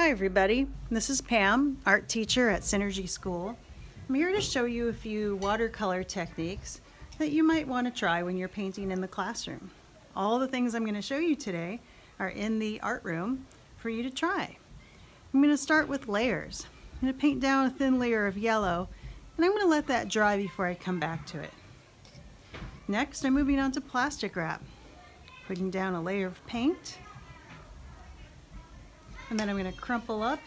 Hi everybody, this is Pam, art teacher at Synergy School. I'm here to show you a few watercolor techniques that you might want to try when you're painting in the classroom. All the things I'm going to show you today are in the art room for you to try. I'm going to start with layers. I'm going to paint down a thin layer of yellow and I'm going to let that dry before I come back to it. Next, I'm moving on to plastic wrap, putting down a layer of paint. And then I'm going to crumple up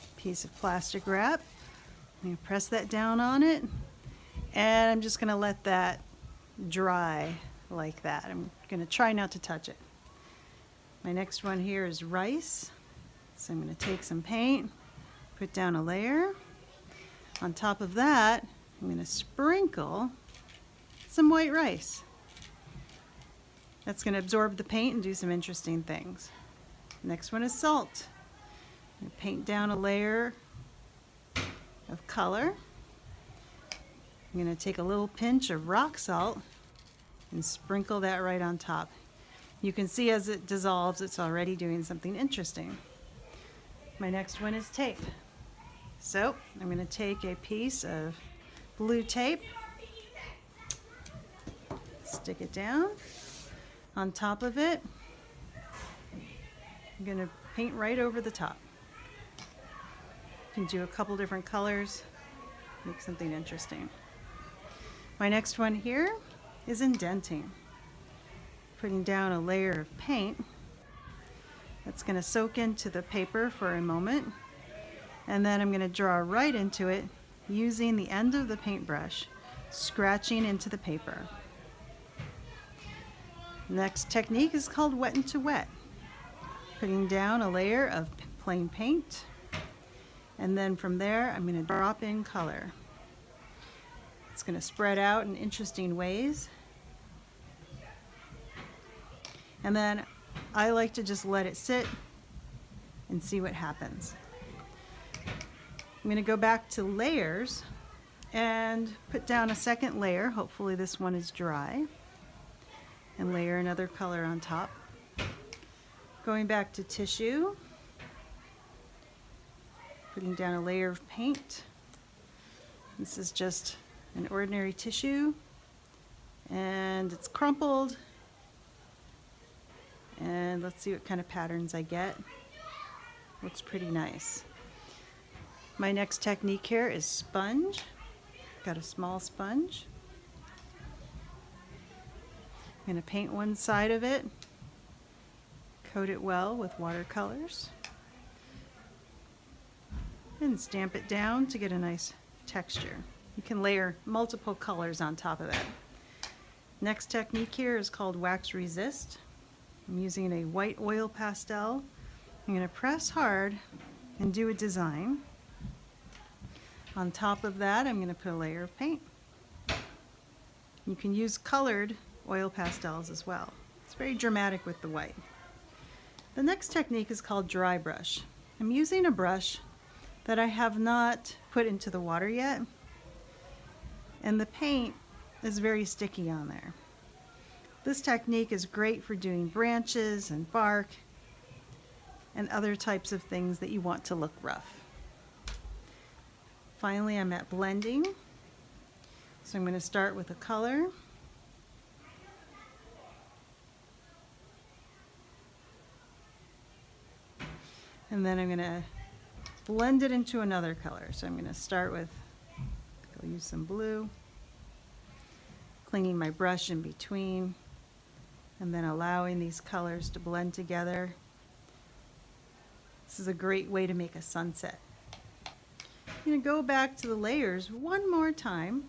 a piece of plastic wrap. I'm going to press that down on it. And I'm just going to let that dry like that. I'm going to try not to touch it. My next one here is rice. So I'm going to take some paint, put down a layer. On top of that, I'm going to sprinkle some white rice. That's going to absorb the paint and do some interesting things. Next one is salt. I'm going to paint down a layer of color. I'm going to take a little pinch of rock salt and sprinkle that right on top. You can see as it dissolves, it's already doing something interesting. My next one is tape. So I'm going to take a piece of blue tape, stick it down on top of it. I'm going to paint right over the top. You can do a couple different colors, make something interesting. My next one here is indenting. Putting down a layer of paint that's going to soak into the paper for a moment, and then I'm going to draw right into it using the end of the paintbrush, scratching into the paper. Next technique is called wet into wet. Putting down a layer of plain paint, and then from there I'm going to drop in color. It's going to spread out in interesting ways, and then I like to just let it sit and see what happens. I'm going to go back to layers and put down a second layer. Hopefully this one is dry, and layer another color on top. Going back to tissue, putting down a layer of paint. This is just an ordinary tissue, and it's crumpled. And let's see what kind of patterns I get. Looks pretty nice. My next technique here is sponge. Got a small sponge. I'm going to paint one side of it. Coat it well with watercolors and stamp it down to get a nice texture. You can layer multiple colors on top of that. Next technique here is called wax resist. I'm using a white oil pastel. I'm going to press hard and do a design. On top of that, I'm going to put a layer of paint. You can use colored oil pastels as well. It's very dramatic with the white. The next technique is called dry brush. I'm using a brush that I have not put into the water yet, and the paint is very sticky on there. This technique is great for doing branches and bark and other types of things that you want to look rough. Finally, I'm at blending. So I'm going to start with a color. And then I'm going to blend it into another color. So I'm going to start with, I'll use some blue, cleaning my brush in between, and then allowing these colors to blend together. This is a great way to make a sunset. I'm going to go back to the layers one more time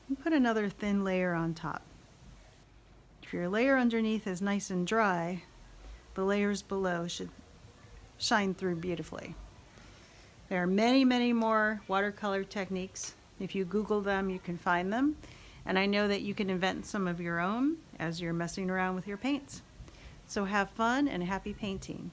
and put another thin layer on top. If your layer underneath is nice and dry, the layers below should shine through beautifully. There are many, many more watercolor techniques. If you Google them, you can find them. And I know that you can invent some of your own as you're messing around with your paints. So have fun and happy painting.